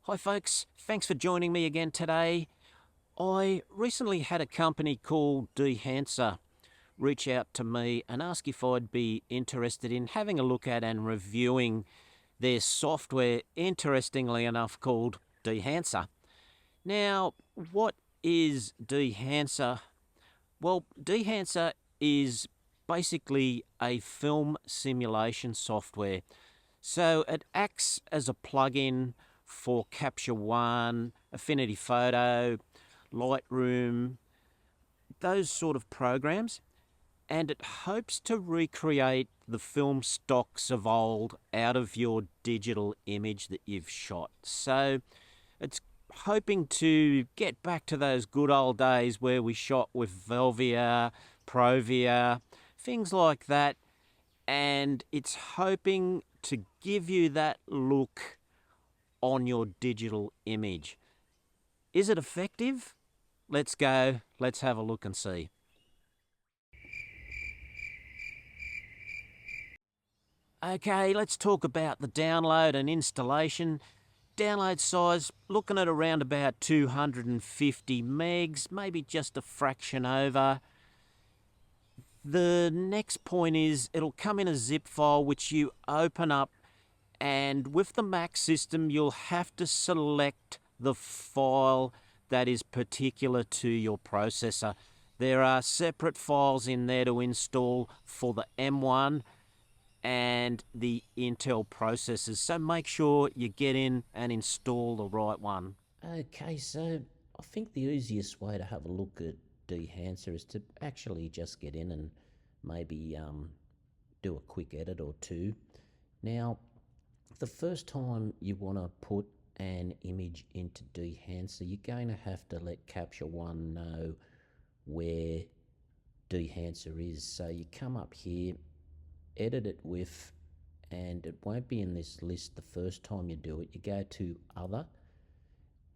Hi folks, thanks for joining me again today. I recently had a company called Dehancer reach out to me and ask if I'd be interested in having a look at and reviewing their software, interestingly enough called Dehancer. Now, what is Dehancer? Well, Dehancer is basically a film simulation software. So it acts as a plugin for Capture One, Affinity Photo, Lightroom, those sort of programs, and it hopes to recreate the film stocks of old out of your digital image that you've shot. So it's hoping to get back to those good old days where we shot with Velvia, Provia, things like that, and it's hoping to give you that look on your digital image. Is it effective? Let's go. Let's have a look and see. Okay, let's talk about the download and installation. Download size, looking at around about 250 megs, maybe just a fraction over. The next point is it'll come in a zip file which you open up, and with the Mac system you'll have to select the file that is particular to your processor. There are separate files in there to install for the M1 and the Intel processors, so make sure you get in and install the right one. Okay, so I think the easiest way to have a look at Dehancer is to actually just get in and maybe do a quick edit or two. Now, the first time you want to put an image into Dehancer, you're going to have to let Capture One know where Dehancer is. So you come up here, edit it with, and it won't be in this list the first time you do it. You go to Other,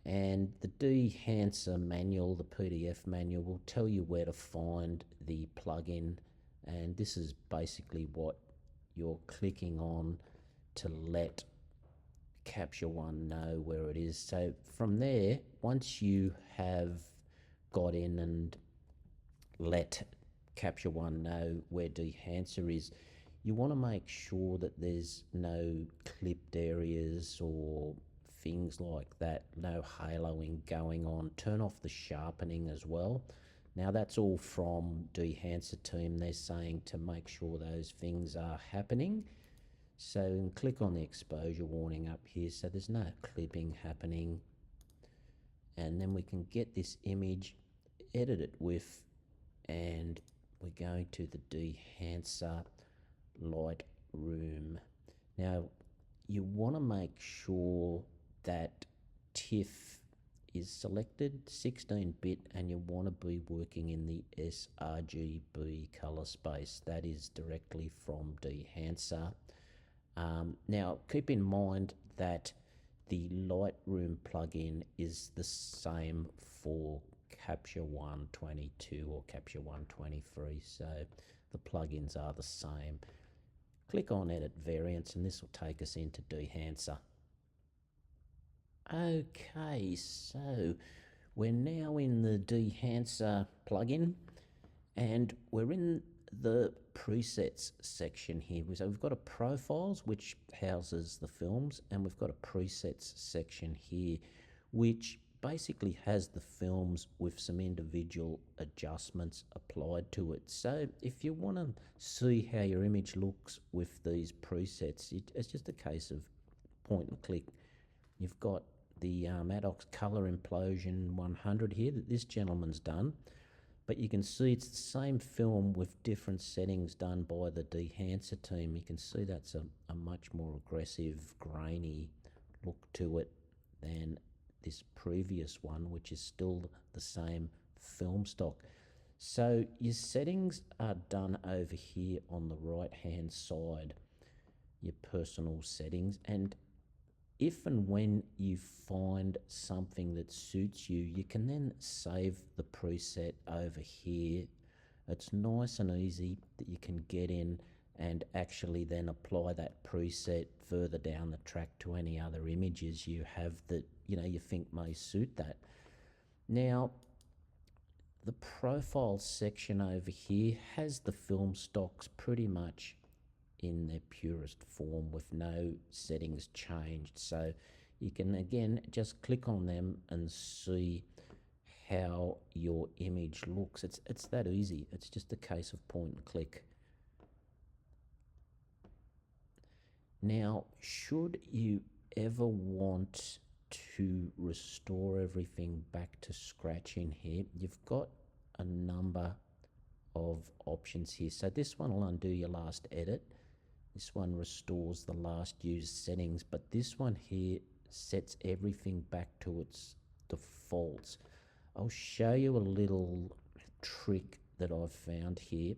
and the Dehancer manual, the PDF manual, will tell you where to find the plugin, and this is basically what you're clicking on to let Capture One know where it is. So from there, once you have got in and let Capture One know where Dehancer is, you want to make sure that there's no clipped areas or things like that, no haloing going on. Turn off the sharpening as well. Now that's all from Dehancer team. They're saying to make sure those things are happening. So click on the exposure warning up here so there's no clipping happening, and then we can get this image, edit it with, and we're going to the Dehancer Lightroom. Now you want to make sure that TIFF is selected 16-bit, and you want to be working in the sRGB color space. That is directly from Dehancer. Now keep in mind that the Lightroom plugin is the same for Capture One 22 or Capture One 23, so the plugins are the same. Click on Edit Variants, and this will take us into Dehancer. Okay, so we're now in the Dehancer plugin, and we're in the presets section here. So we've got a profiles, which houses the films, and we've got a presets section here, which basically has the films with some individual adjustments applied to it. So if you want to see how your image looks with these presets, it's just a case of point and click. You've got the Maddox Color Implosion 100 here that this gentleman's done, but you can see it's the same film with different settings done by the Dehancer team. You can see that's a much more aggressive, grainy look to it than this previous one, which is still the same film stock. So your settings are done over here on the right hand side, your personal settings, and if and when you find something that suits you, you can then save the preset over here. It's nice and easy that you can get in and actually then apply that preset further down the track to any other images you have that you think may suit that. Now, the profile section over here has the film stocks pretty much in their purest form with no settings changed. So you can again just click on them and see how your image looks. It's that easy. It's just a case of point and click. Now, should you ever want to restore everything back to scratch in here, you've got a number of options here. So this one will undo your last edit. This one restores the last used settings, but this one here sets everything back to its defaults. I'll show you a little trick that I've found here.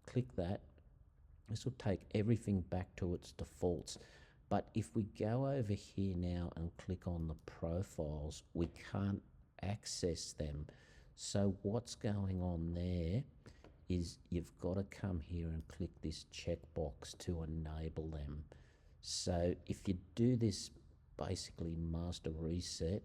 Click that. This will take everything back to its defaults. But if we go over here now and click on the profiles, we can't access them. So what's going on there is you've got to come here and click this checkbox to enable them. So if you do this basically master reset,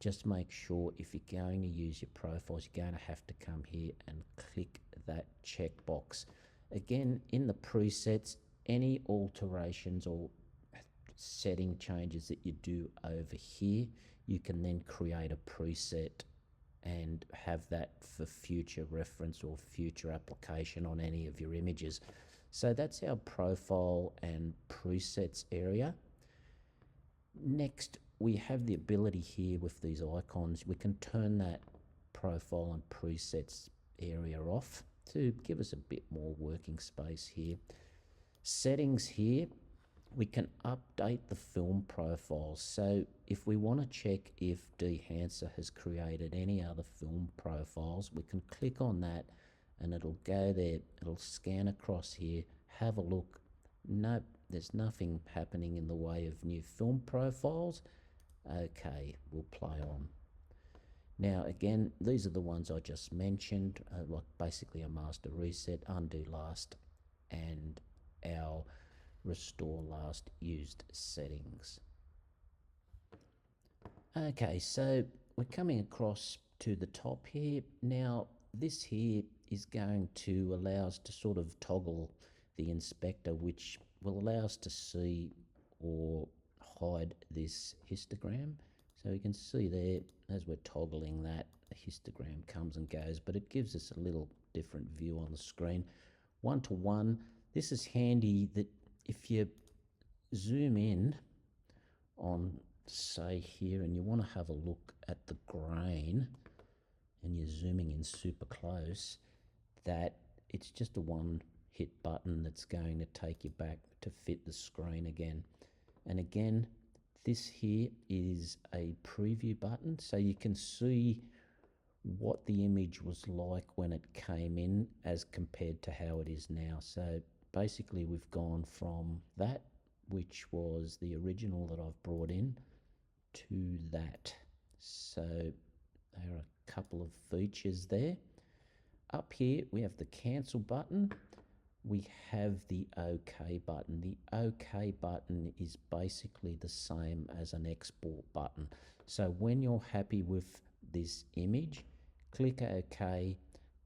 just make sure if you're going to use your profiles, you're going to have to come here and click that checkbox. Again, in the presets, any alterations or setting changes that you do over here, you can then create a preset and have that for future reference or future application on any of your images. So that's our profile and presets area. Next, we have the ability here with these icons, we can turn that profile and presets area off to give us a bit more working space here. Settings here, we can update the film profiles. So if we want to check if Dehancer has created any other film profiles, we can click on that and it'll go there, it'll scan across here, have a look. Nope, there's nothing happening in the way of new film profiles. Okay, we'll play on. Now again, these are the ones I just mentioned, like basically a master reset, undo last, and our restore last used settings. Okay, so we're coming across to the top here. Now this here is going to allow us to sort of toggle the inspector, which will allow us to see or hide this histogram. So you can see there, as we're toggling that, the histogram comes and goes, but it gives us a little different view on the screen. 1:1, this is handy that if you zoom in on, say here, and you want to have a look at the grain, and you're zooming in super close, that it's just a one hit button that's going to take you back to fit the screen again. And again, this here is a preview button, so you can see what the image was like when it came in as compared to how it is now. So basically we've gone from that, which was the original that I've brought in, to that. So there are a couple of features there. Up here we have the cancel button. We have the OK button. The OK button is basically the same as an export button. So when you're happy with this image, click OK,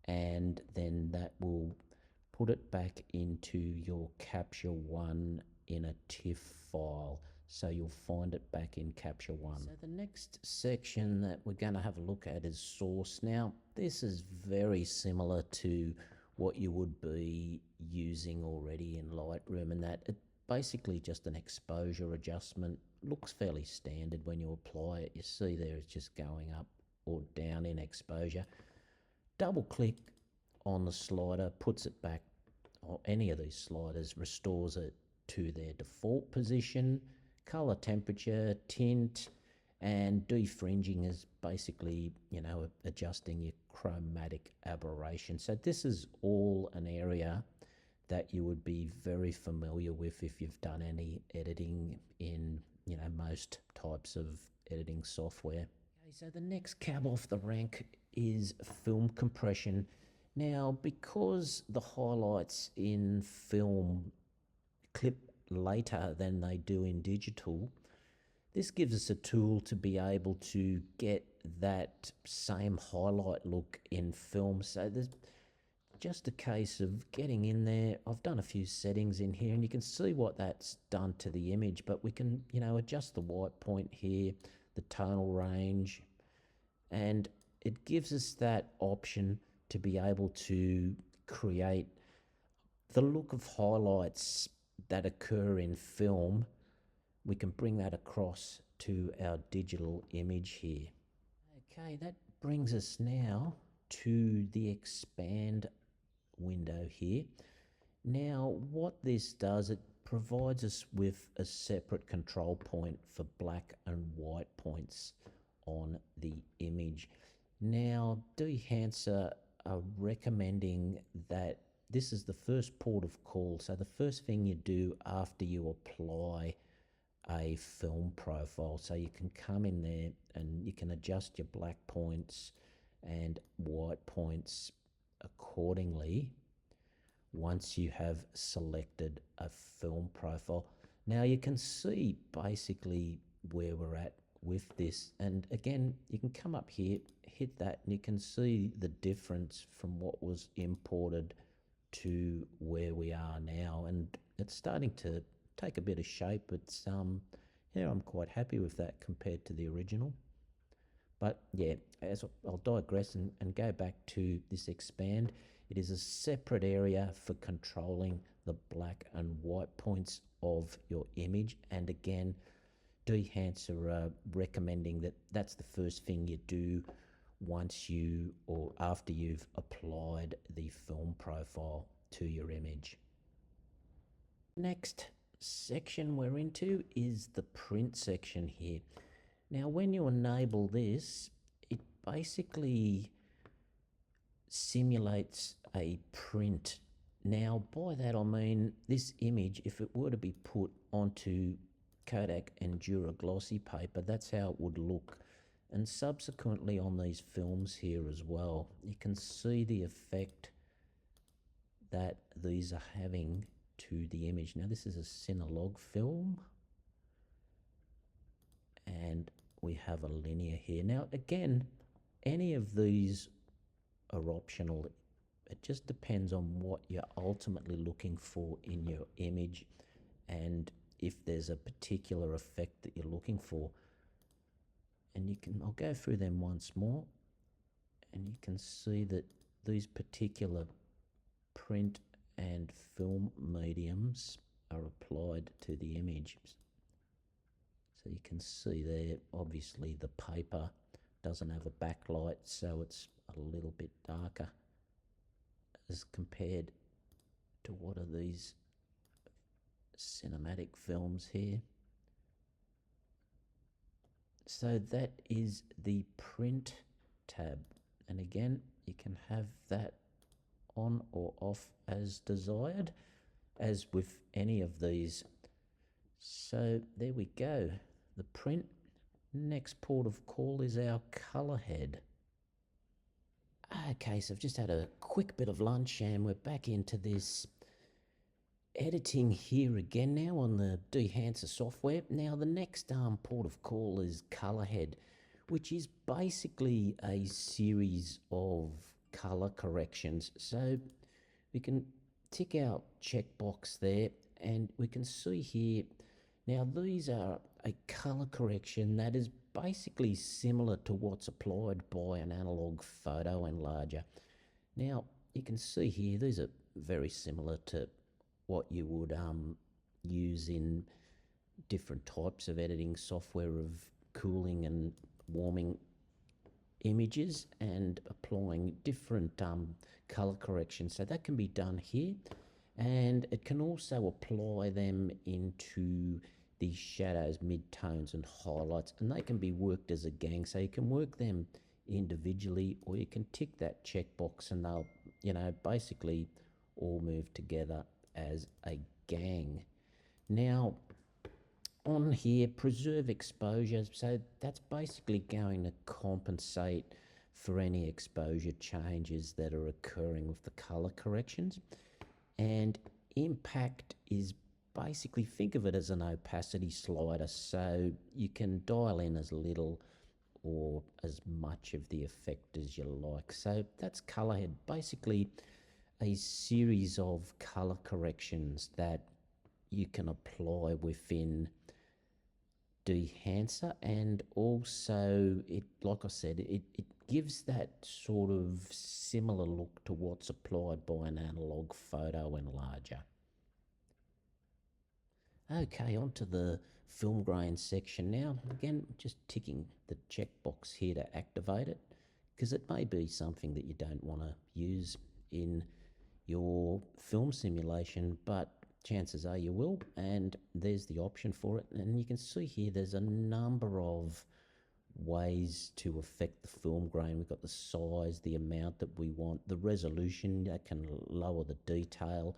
and then that will put it back into your Capture One in a TIFF file. So you'll find it back in Capture One. So the next section that we're going to have a look at is source. Now, this is very similar to what you would be using already in Lightroom, and that it basically just an exposure adjustment. Looks fairly standard when you apply it. You see there it's just going up or down in exposure. Double click on the slider, puts it back, or any of these sliders restores it to their default position. Color, temperature, tint, and defringing is basically, adjusting your chromatic aberration. So this is all an area that you would be very familiar with if you've done any editing in, most types of editing software. Okay, so the next cab off the rank is film compression. Now, because the highlights in film clip later than they do in digital, this gives us a tool to be able to get that same highlight look in film. So there's just a case of getting in there. I've done a few settings in here and you can see what that's done to the image, but we can, adjust the white point here, the tonal range, and it gives us that option to be able to create the look of highlights that occur in film. We can bring that across to our digital image here. Okay, that brings us now to the expand window here. Now, what this does, it provides us with a separate control point for black and white points on the image. Now, Dehancer are recommending that this is the first port of call. So the first thing you do after you apply a film profile. So you can come in there and you can adjust your black points and white points accordingly once you have selected a film profile. Now you can see basically where we're at with this, and again you can come up here, hit that, and you can see the difference from what was imported to where we are now, and it's starting to take a bit of shape. It's yeah, I'm quite happy with that compared to the original. But yeah, as I'll digress and go back to this expand, it is a separate area for controlling the black and white points of your image. And again, Dehancer are recommending that that's the first thing you do once you or after you've applied the film profile to your image. Next section we're into is the print section here. Now, when you enable this, it basically simulates a print. Now, by that I mean this image, if it were to be put onto Kodak Endura glossy paper, that's how it would look. And subsequently on these films here as well, you can see the effect that these are having to the image. Now, this is a Cinelog film, and we have a linear here. Now, again, any of these are optional. It just depends on what you're ultimately looking for in your image and if there's a particular effect that you're looking for. And I'll go through them once more, and you can see that these particular print and film mediums are applied to the image. So you can see there, obviously the paper doesn't have a backlight, so it's a little bit darker as compared to what are these cinematic films here. So that is the print tab, and again you can have that on or off as desired, as with any of these. So there we go, the print. Next port of call is our color head. Okay, so I've just had a quick bit of lunch and we're back into this editing here again now on the Dehancer software. Now the next port of call is color head, which is basically a series of color corrections. So we can tick our checkbox there and we can see here, now these are a color correction that is basically similar to what's applied by an analog photo enlarger. Now you can see here, these are very similar to what you would use in different types of editing software of cooling and warming images and applying different color corrections. So that can be done here, and it can also apply them into the shadows, midtones and highlights, and they can be worked as a gang. So you can work them individually, or you can tick that checkbox and they'll, basically all move together as a gang. Now on here, preserve exposure, so that's basically going to compensate for any exposure changes that are occurring with the color corrections. And impact is basically, think of it as an opacity slider, so you can dial in as little or as much of the effect as you like. So that's color head, basically a series of color corrections that you can apply within Dehancer, and also it, like I said, it gives that sort of similar look to what's applied by an analog photo enlarger. Okay, on to the film grain section now. Again, just ticking the checkbox here to activate it, because it may be something that you don't want to use in your film simulation, but chances are you will, and there's the option for it. And you can see here there's a number of ways to affect the film grain. We've got the size, the amount that we want, the resolution that can lower the detail,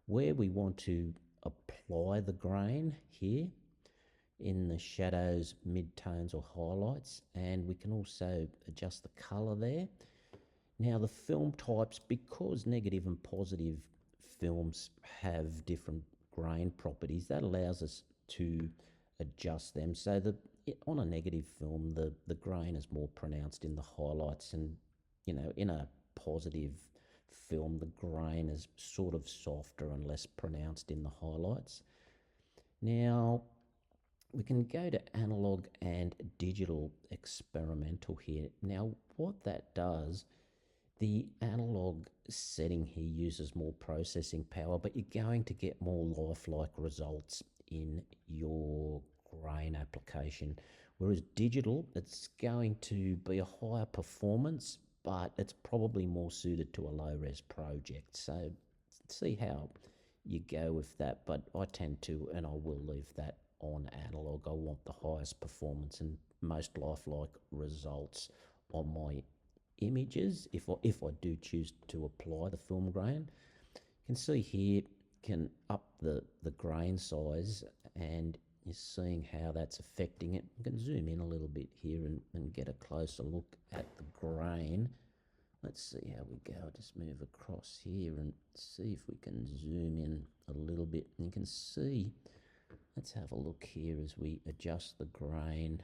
where we want to apply the grain here in the shadows, midtones or highlights, and we can also adjust the color there. Now the film types, because negative and positive films have different grain properties, that allows us to adjust them. So on a negative film, the grain is more pronounced in the highlights, and in a positive film, the grain is sort of softer and less pronounced in the highlights. Now we can go to analog and digital experimental here. Now what that does, the analog setting here uses more processing power, but you're going to get more lifelike results in your grain application. Whereas digital, it's going to be a higher performance, but it's probably more suited to a low-res project. So see how you go with that, but I tend to, and I will leave that on analog. I want the highest performance and most lifelike results on my images if I do choose to apply the film grain. You can see here, can up the grain size, and you're seeing how that's affecting it. You can zoom in a little bit here and get a closer look at the grain. Let's see how we go. I'll just move across here and see if we can zoom in a little bit. And you can see, let's have a look here as we adjust the grain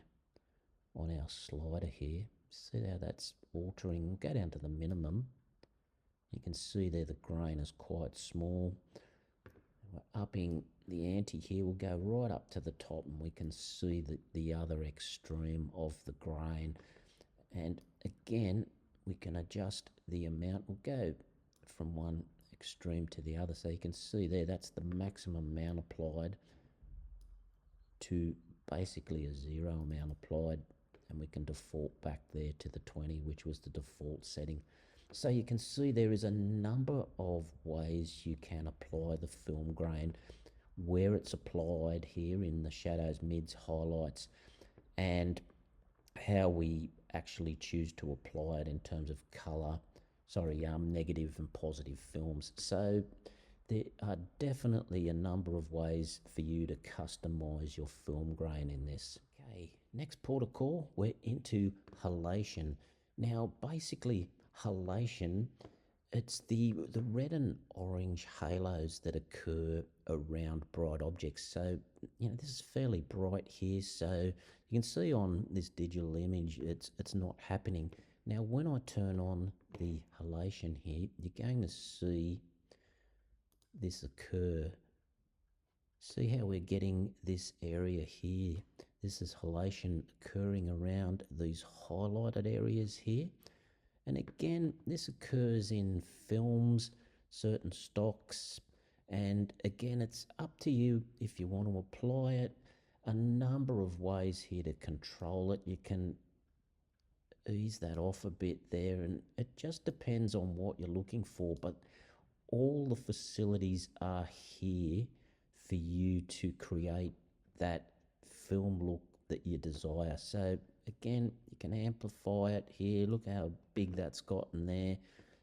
on our slider here. See how that's altering. We'll go down to the minimum. You can see there the grain is quite small. We're upping the ante here. We'll go right up to the top, and we can see the other extreme of the grain. And again, we can adjust the amount. We'll go from one extreme to the other. So you can see there, that's the maximum amount applied to basically a 0 amount applied. And we can default back there to the 20, which was the default setting. So you can see there is a number of ways you can apply the film grain, where it's applied here in the shadows, mids, highlights, and how we actually choose to apply it in terms of color, negative and positive films. So there are definitely a number of ways for you to customize your film grain in this. Okay, next port of call, we're into halation. Now, basically, halation, it's the red and orange halos that occur around bright objects. So, this is fairly bright here, so you can see on this digital image, it's not happening. Now, when I turn on the halation here, you're going to see this occur. See how we're getting this area here? This is halation occurring around these highlighted areas here. And again, this occurs in films, certain stocks, and again, it's up to you if you want to apply it. A number of ways here to control it. You can ease that off a bit there, and it just depends on what you're looking for, but all the facilities are here for you to create that film look that you desire. So again, you can amplify it here. Look how big that's gotten there.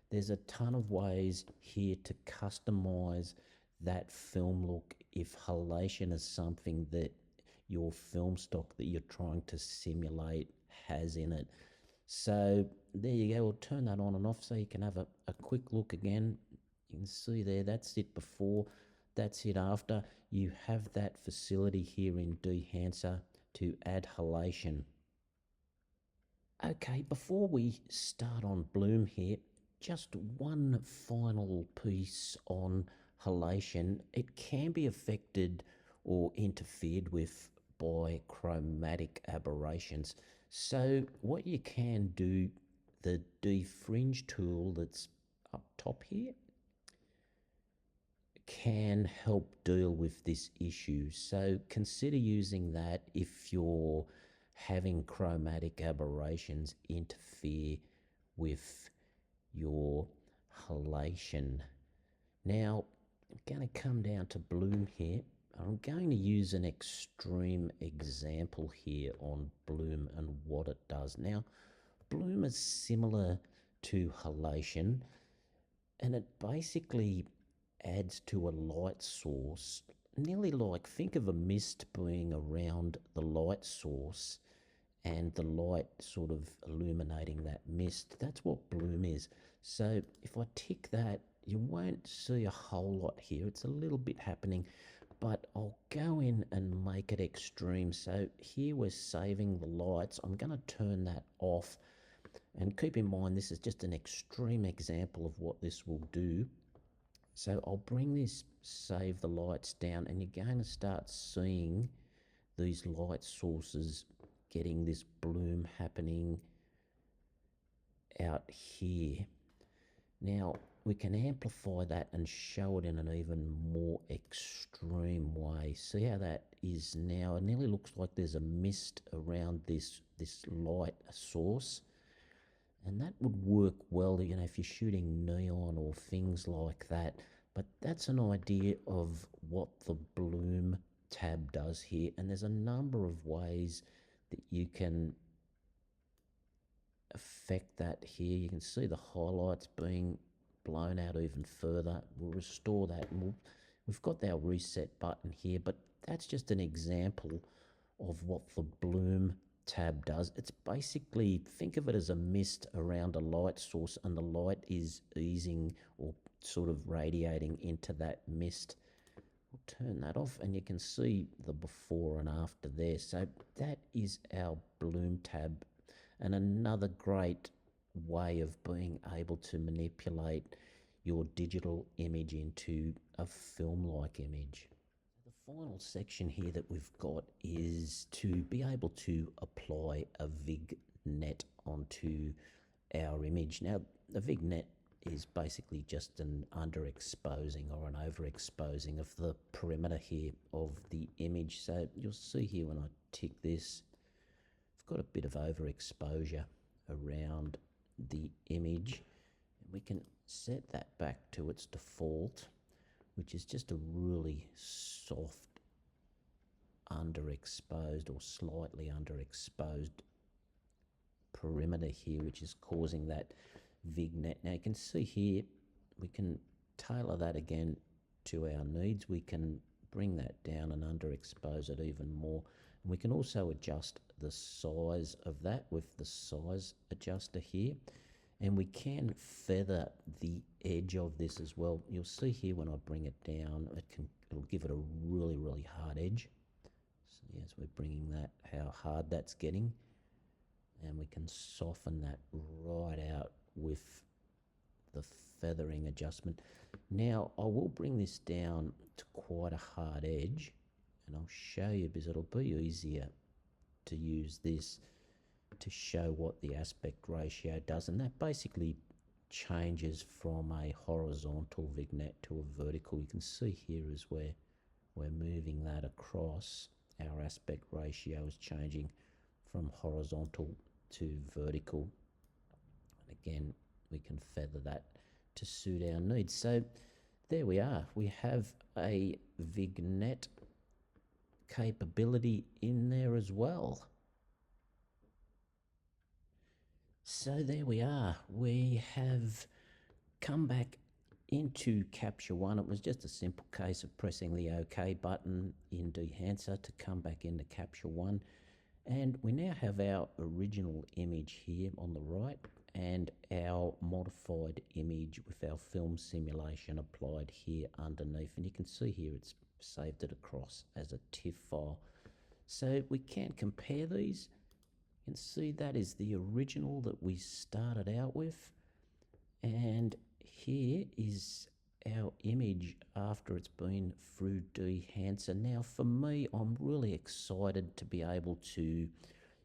There's a ton of ways here to customize that film look if halation is something that your film stock that you're trying to simulate has in it. So there you go, we'll turn that on and off so you can have a quick look again. You can see there, that's it before, that's it after. You have that facility here in Dehancer to add halation. Okay, before we start on bloom here, just one final piece on halation. It can be affected or interfered with by chromatic aberrations. So what you can do, the defringe tool that's up top here can help deal with this issue. So consider using that if you're having chromatic aberrations interfere with your halation. Now, I'm going to come down to bloom here. I'm going to use an extreme example here on bloom and what it does. Now, bloom is similar to halation, and it basically adds to a light source, nearly like, think of a mist being around the light source and the light sort of illuminating that mist. That's what bloom is. So if I tick that, you won't see a whole lot here. It's a little bit happening, but I'll go in and make it extreme. So here we're saving the lights. I'm going to turn that off. And keep in mind, this is just an extreme example of what this will do. So I'll bring this save the lights down, and you're going to start seeing these light sources getting this bloom happening out here. Now we can amplify that and show it in an even more extreme way. See how that is now? It nearly looks like there's a mist around this light source. And that would work well, you know, if you're shooting neon or things like that. But that's an idea of what the bloom tab does here. And there's a number of ways that you can affect that here. You can see the highlights being blown out even further. We'll restore that, and we've got our reset button here, but that's just an example of what the bloom tab does. It's basically, think of it as a mist around a light source, and the light is easing or sort of radiating into that mist. We'll turn that off, and you can see the before and after there. So that is our bloom tab, and another great way of being able to manipulate your digital image into a film-like image. The final section here that we've got is to be able to apply a vignette onto our image. Now, the vignette is basically just an underexposing or an overexposing of the perimeter here of the image. So you'll see here when I tick this, I've got a bit of overexposure around the image. And we can set that back to its default, which is just a really soft underexposed or slightly underexposed perimeter here, which is causing that vignette. Now you can see here, we can tailor that again to our needs. We can bring that down and underexpose it even more. And we can also adjust the size of that with the size adjuster here. And we can feather the edge of this as well. You'll see here when I bring it down, it'll give it a really, really hard edge. So yes, we're bringing that, how hard that's getting. And we can soften that right out with the feathering adjustment. Now I will bring this down to quite a hard edge, and I'll show you because it'll be easier to use this to show what the aspect ratio does. And that basically changes from a horizontal vignette to a vertical. You can see here as we're moving that across, our aspect ratio is changing from horizontal to vertical. And again, we can feather that to suit our needs. So there we are. We have a vignette capability in there as well. So there we are. We have come back into Capture One. It was just a simple case of pressing the OK button in Dehancer to come back into Capture One. And we now have our original image here on the right and our modified image with our film simulation applied here underneath. And you can see here it's saved it across as a TIFF file. So we can compare these. You can see that is the original that we started out with. And here is our image after it's been through Dehancer. Now for me, I'm really excited to be able to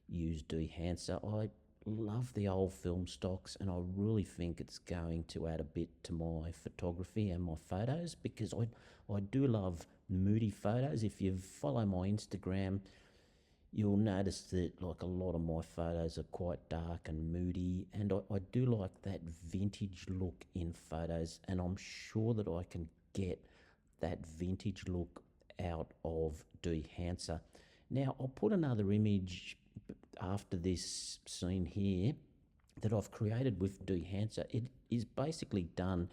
use Dehancer. I love the old film stocks and I really think it's going to add a bit to my photography and my photos, because I do love moody photos. If you follow my Instagram, you'll notice that like a lot of my photos are quite dark and moody, and I do like that vintage look in photos, and I'm sure that I can get that vintage look out of Dehancer. Now I'll put another image after this scene here that I've created with Dehancer. It is basically done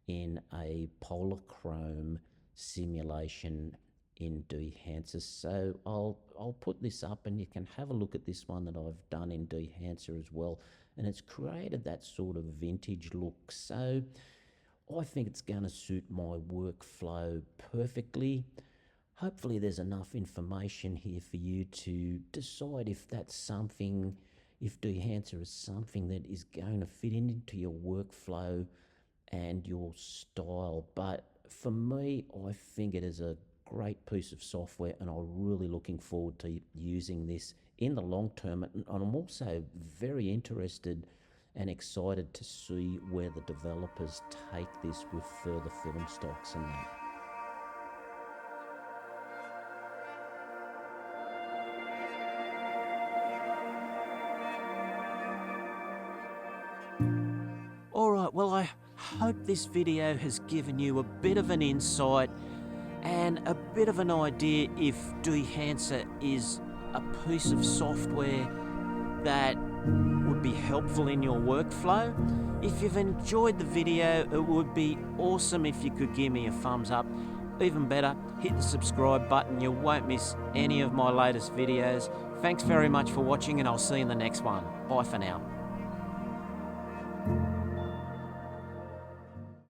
in a polychrome simulation in Dehancer. So I'll put this up and you can have a look at this one that I've done in Dehancer as well, and it's created that sort of vintage look. So I think it's going to suit my workflow perfectly. Hopefully there's enough information here for you to decide if that's something, if Dehancer is something that is going to fit into your workflow and your style. But for me, I think it is a great piece of software, and I'm really looking forward to using this in the long term. And I'm also very interested and excited to see where the developers take this with further film stocks and that. Alright, well I hope this video has given you a bit of an insight and a bit of an idea if Dehancer is a piece of software that would be helpful in your workflow. If you've enjoyed the video, it would be awesome if you could give me a thumbs up. Even better, hit the subscribe button. You won't miss any of my latest videos. Thanks very much for watching, and I'll see you in the next one. Bye for now.